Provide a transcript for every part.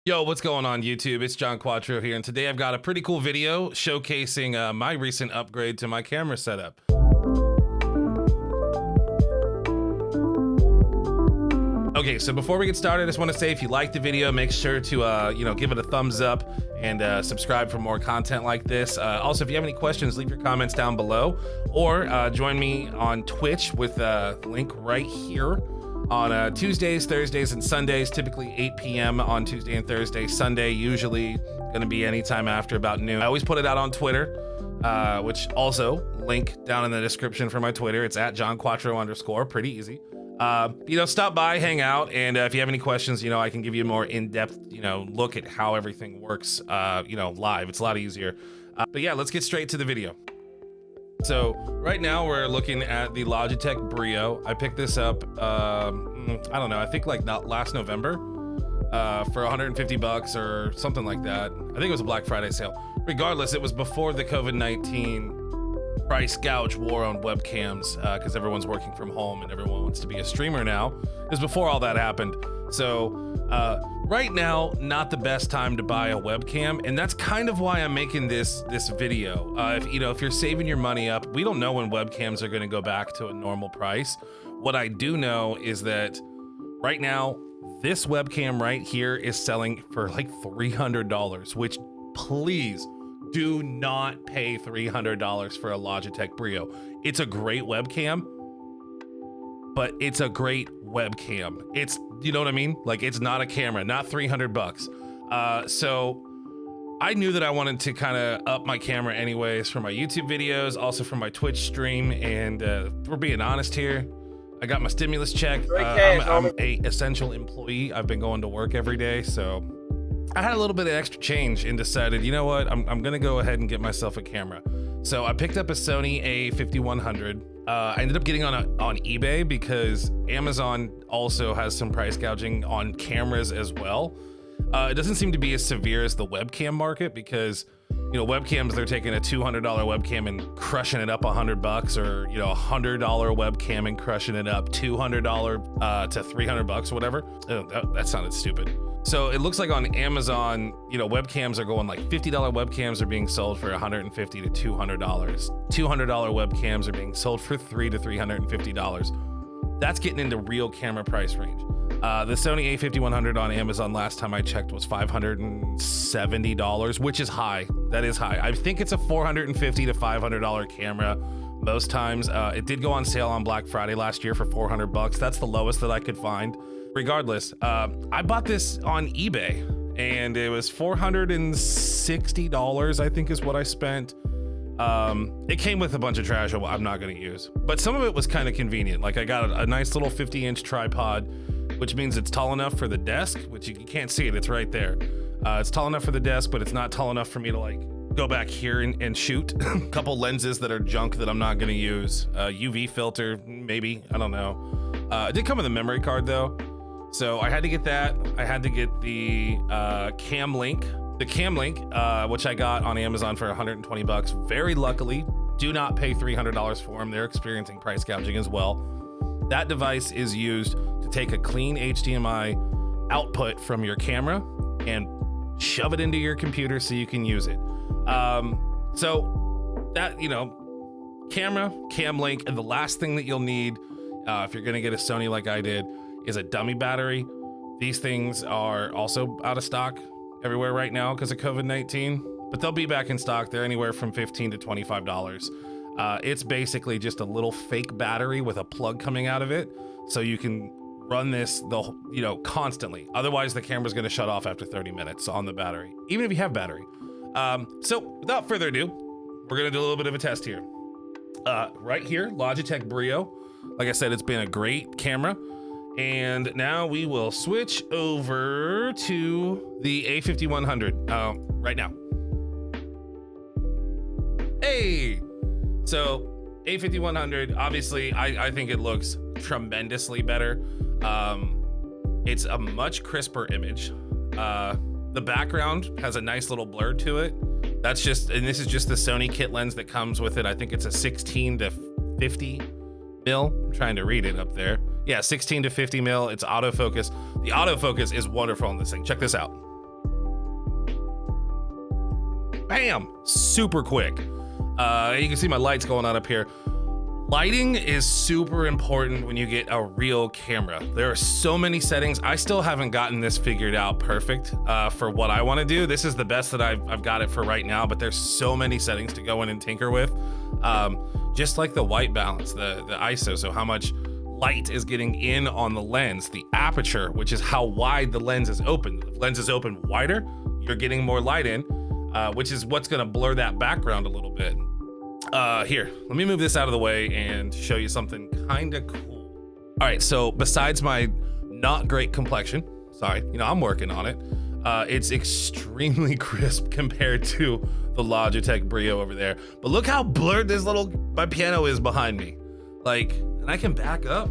Yo, what's going on YouTube? It's John Quattro here, and today I've got a pretty cool video showcasing my recent upgrade to my camera setup. Okay, so before we get started, I just want to say if you like the video, make sure to give it a thumbs up and subscribe for more content like this. Also, if you have any questions, leave your comments down below, or join me on Twitch with the link right here. On Tuesdays, Thursdays, and Sundays, typically 8 p.m. on Tuesday and Thursday. Sunday, usually going to be anytime after about noon. I always put it out on Twitter, which also link down in the description for my Twitter. It's at JohnQuattro_, pretty easy. Stop by, hang out, and if you have any questions, I can give you a more in-depth, look at how everything works, live. It's a lot easier. But yeah, let's get straight to the video. So right now we're looking at the Logitech Brio. I picked this up, I don't know, I think like last November for 150 bucks or something like that. I think it was a Black Friday sale. Regardless, it was before the COVID-19 price gouge war on webcams because everyone's working from home and everyone wants to be a streamer now. It was before all that happened. So right now, not the best time to buy a webcam, and that's kind of why I'm making this video. If you're saving your money up, we don't know when webcams are going to go back to a normal price. What I do know is that right now, this webcam right here is selling for like $300, which please do not pay $300 for a Logitech Brio. It's a great webcam, but it's a great webcam. It's, you know what I mean? Like, it's not a camera, not 300 bucks. So I knew that I wanted to kind of up my camera anyways for my YouTube videos, also for my Twitch stream. And we're being honest here, I got my stimulus check. I'm a essential employee. I've been going to work every day. So I had a little bit of extra change and decided, you know what? I'm gonna go ahead and get myself a camera. So I picked up a Sony A5100. I ended up getting on eBay because Amazon also has some price gouging on cameras as well. It doesn't seem to be as severe as the webcam market because, webcams, they're taking a $200 webcam and crushing it up $100, or, a $100 webcam and crushing it up $200 to $300 or whatever. Oh, that sounded stupid. So it looks like on Amazon, webcams are going like $50 webcams are being sold for $150 to $200. $200 webcams are being sold for $300 to $350. That's getting into real camera price range. The Sony A5100 on Amazon last time I checked was $570, which is high. That is high. I think it's a $450 to $500 camera most times. It did go on sale on Black Friday last year for $400. That's the lowest that I could find. Regardless, I bought this on eBay and it was $460, I think is what I spent. It came with a bunch of trash I'm not going to use, but some of it was kind of convenient. Like, I got a nice little 50-inch tripod, which means it's tall enough for the desk, which you can't see it, it's right there. It's tall enough for the desk, but it's not tall enough for me to like go back here and shoot. A couple lenses that are junk that I'm not going to use. UV filter, maybe, I don't know. It did come with a memory card though. So I had to get that. I had to get the Cam Link. The Cam Link, which I got on Amazon for 120 bucks. Very luckily, do not pay $300 for them. They're experiencing price gouging as well. That device is used to take a clean HDMI output from your camera and shove it into your computer so you can use it. So that, camera, Cam Link, and the last thing that you'll need if you're gonna get a Sony like I did is a dummy battery. These things are also out of stock everywhere right now because of COVID-19, but they'll be back in stock. They're anywhere from $15 to $25. It's basically just a little fake battery with a plug coming out of it, so you can run this constantly. Otherwise, the camera's gonna shut off after 30 minutes on the battery, even if you have battery. So without further ado, we're gonna do a little bit of a test here. Right here, Logitech Brio. Like I said, it's been a great camera. And now we will switch over to the A5100 right now. Hey! So A5100, obviously, I think it looks tremendously better. It's a much crisper image. The background has a nice little blur to it. This is just the Sony kit lens that comes with it. I think it's a 16 to 50 mil. I'm trying to read it up there. Yeah, 16 to 50 mil. It's autofocus. The autofocus is wonderful on this thing. Check this out. bam, super quick. You can see my lights going on up here. Lighting is super important when you get a real camera. There are so many settings. I still haven't gotten this figured out perfect for what I want to do. This is the best that I've got it for right now, but there's so many settings to go in and tinker with. Just like the white balance, the ISO, so how much light is getting in on the lens, the aperture, which is how wide the lens is open. If the lens is open wider, you're getting more light in, which is what's gonna blur that background a little bit. Here, let me move this out of the way and show you something kind of cool. All right, so besides my not great complexion, sorry, you know, I'm working on it. It's extremely crisp compared to the Logitech Brio over there. But look how blurred this my piano is behind me. Like, and I can back up.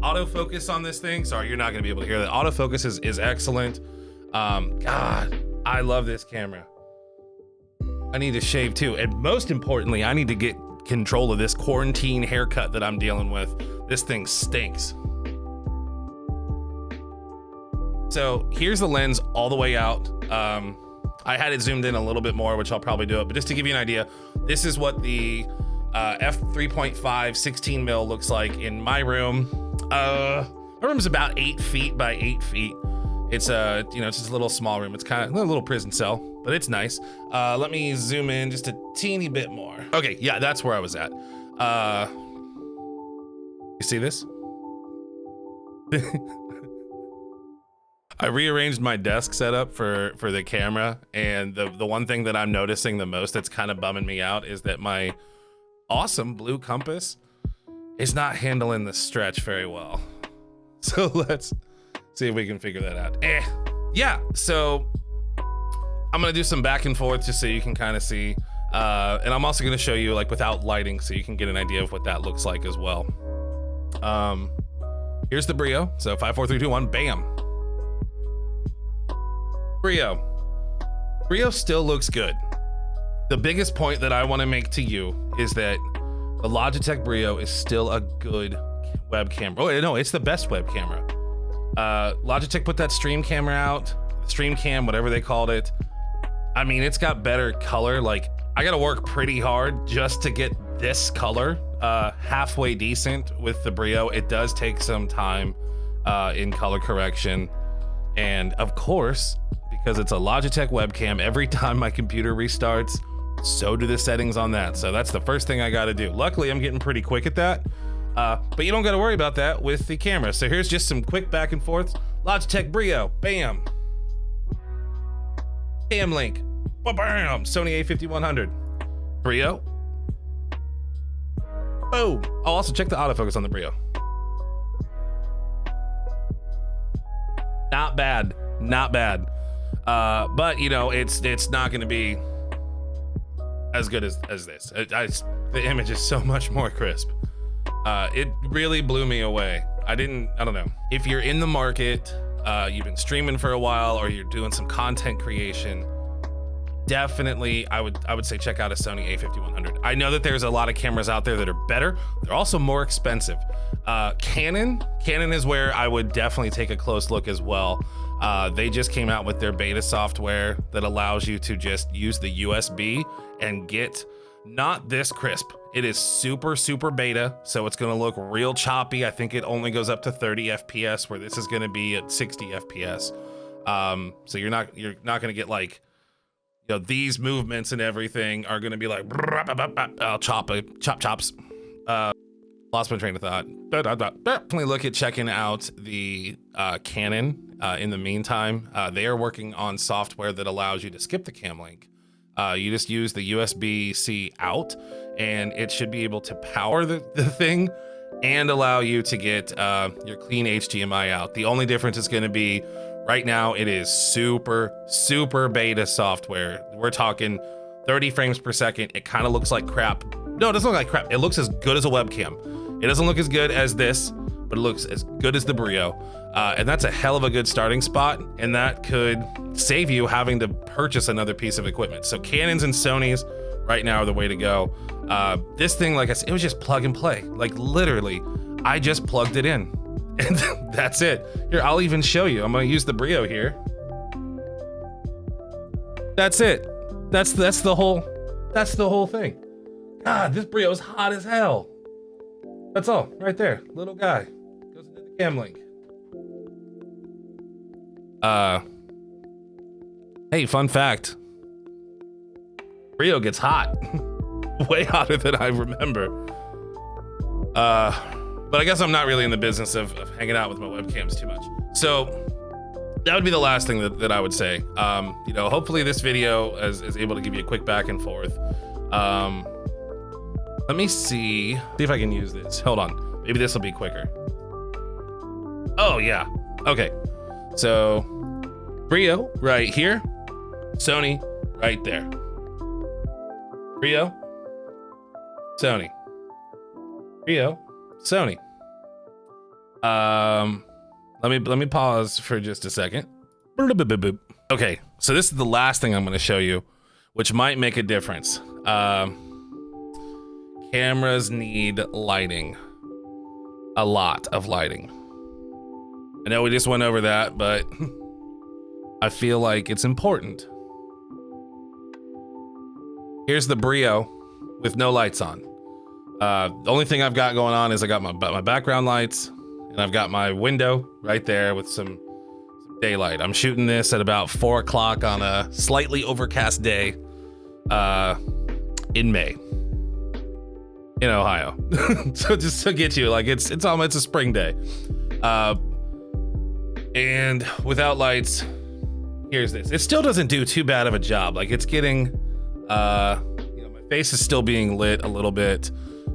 Autofocus on this thing. Sorry, you're not gonna be able to hear that. Autofocus is excellent. God, I love this camera. I need to shave too. And most importantly, I need to get control of this quarantine haircut that I'm dealing with. This thing stinks. So here's the lens all the way out. I had it zoomed in a little bit more, which I'll probably do it, but just to give you an idea, this is what the f3.5 16 mil looks like in my room. My room's about 8 feet by 8 feet. It's you know, it's just a little small room. It's kind of a little prison cell, but it's nice. Let me zoom in just a teeny bit more. Okay, yeah, that's where I was at. You see this? I rearranged my desk setup for the camera, and the one thing that I'm noticing the most that's kind of bumming me out is that my awesome blue compass is not handling the stretch very well. So let's see if we can figure that out. Yeah, so I'm gonna do some back and forth just so you can kind of see, and I'm also gonna show you like without lighting so you can get an idea of what that looks like as well. Here's the Brio. So 5, 4, 3, 2, 1, bam. Brio still looks good. The biggest point that I want to make to you is that the Logitech Brio is still a good webcam. Oh no, it's the best web camera. Logitech put that stream camera out, stream cam, whatever they called it. I mean, it's got better color. Like, I gotta work pretty hard just to get this color halfway decent with the Brio. It does take some time in color correction. And of course, because it's a Logitech webcam, every time my computer restarts, so do the settings on that. So that's the first thing I gotta do. Luckily, I'm getting pretty quick at that. But you don't gotta worry about that with the camera. So here's just some quick back and forths. Logitech Brio, bam. Cam link, bam. Sony a5100. Brio. Boom. Oh, also check the autofocus on the Brio. Not bad, not bad. But you know, it's not gonna be as good as this. The image is so much more crisp. It really blew me away. I don't know. If you're in the market, you've been streaming for a while, or you're doing some content creation, definitely I would say check out a Sony a5100. I know that there's a lot of cameras out there that are better. They're also more expensive. Canon is where I would definitely take a close look as well. They just came out with their beta software that allows you to just use the USB and get not this crisp. It is super beta, so it's gonna look real choppy. I think it only goes up to 30 FPS, where this is gonna be at 60 FPS. So you're not gonna get like, you know, these movements and everything are gonna be like chops. Lost my train of thought. Definitely look at checking out the Canon. In the meantime, they are working on software that allows you to skip the cam link. You just use the USB-C out, and it should be able to power the thing and allow you to get your clean HDMI out. The only difference is going to be right now it is super beta software. We're talking 30 frames per second. It kind of looks like crap. No, it doesn't look like crap. It looks as good as a webcam. It doesn't look as good as this, but it looks as good as the Brio. And that's a hell of a good starting spot, and that could save you having to purchase another piece of equipment. So Canons and Sonys right now are the way to go. This thing, like I said, it was just plug and play. Like literally, I just plugged it in and that's it. Here, I'll even show you. I'm gonna use the Brio here. That's it. That's the whole thing. God, this Brio is hot as hell. That's all right there. Little guy goes into the cam link. Hey, fun fact. Brio gets hot. Way hotter than I remember. But I guess I'm not really in the business of hanging out with my webcams too much. So that would be the last thing that I would say. You know, hopefully this video is able to give you a quick back and forth. Let me see if I can use this. Hold on. Maybe this will be quicker. Oh, yeah. Okay. So Brio right here. Sony right there. Brio. Sony. Brio. Sony. Let me pause for just a second. Okay, so this is the last thing I'm going to show you, which might make a difference. Cameras need lighting. A lot of lighting. I know we just went over that, but I feel like it's important. Here's the Brio with no lights on. The only thing I've got going on is I got my background lights, and I've got my window right there with some daylight. I'm shooting this at about 4 o'clock on a slightly overcast day in May in Ohio. So just to get you, like it's a spring day. And without lights, here's this. It still doesn't do too bad of a job. Like it's getting, you know, my face is still being lit a little bit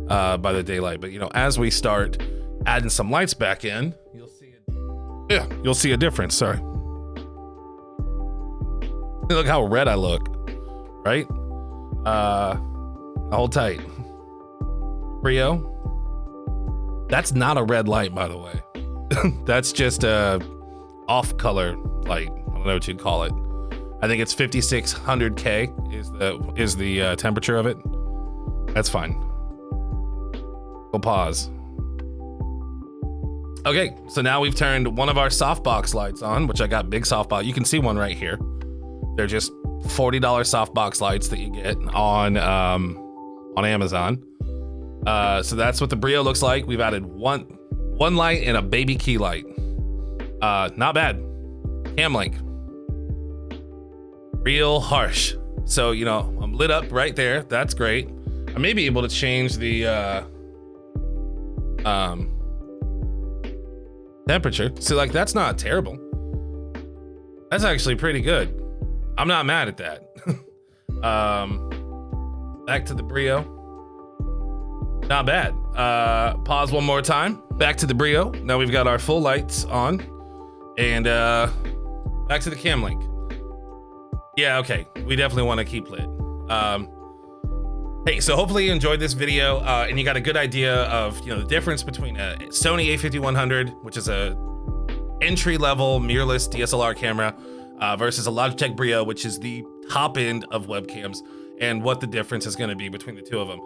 by the daylight. But you know, as we start adding some lights back in, you'll see a difference. Sorry. Look how red I look, right? Hold tight. Brio. That's not a red light, by the way. That's just a off color light. I don't know what you'd call it. I think it's 5600K is the temperature of it. That's fine. We'll pause. Okay, so now we've turned one of our softbox lights on, which I got big softbox. You can see one right here. They're just $40 softbox lights that you get on Amazon. So that's what the Brio looks like. We've added one light and a baby key light. Not bad. Cam link. Real harsh. So, you know, I'm lit up right there. That's great. I may be able to change the temperature. So like, that's not terrible. That's actually pretty good. I'm not mad at that. Back to the Brio. Not bad. Pause one more time. Back to the Brio. Now we've got our full lights on. And back to the cam link. Yeah, okay. We definitely want to keep lit. Hey, so hopefully you enjoyed this video and you got a good idea of, you know, the difference between a Sony a5100, which is a entry-level mirrorless DSLR camera, versus a Logitech Brio, which is the top end of webcams, and what the difference is going to be between the two of them.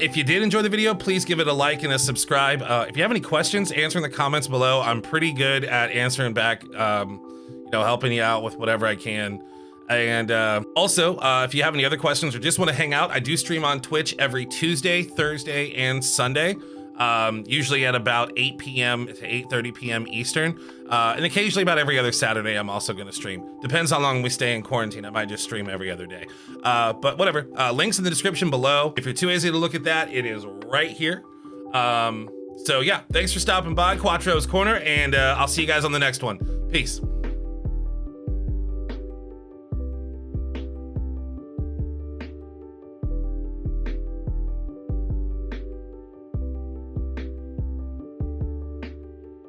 If you did enjoy the video, please give it a like and a subscribe. If you have any questions, answer in the comments below. I'm pretty good at answering back, you know, helping you out with whatever I can. And also, if you have any other questions or just want to hang out, I do stream on Twitch every Tuesday, Thursday, and Sunday. Usually at about 8 p.m. to 8:30 p.m. Eastern. And occasionally about every other Saturday, I'm also going to stream. Depends how long we stay in quarantine. I might just stream every other day. But whatever. Links in the description below. If you're too lazy to look at that, it is right here. So yeah, thanks for stopping by Quattro's Corner, and I'll see you guys on the next one. Peace.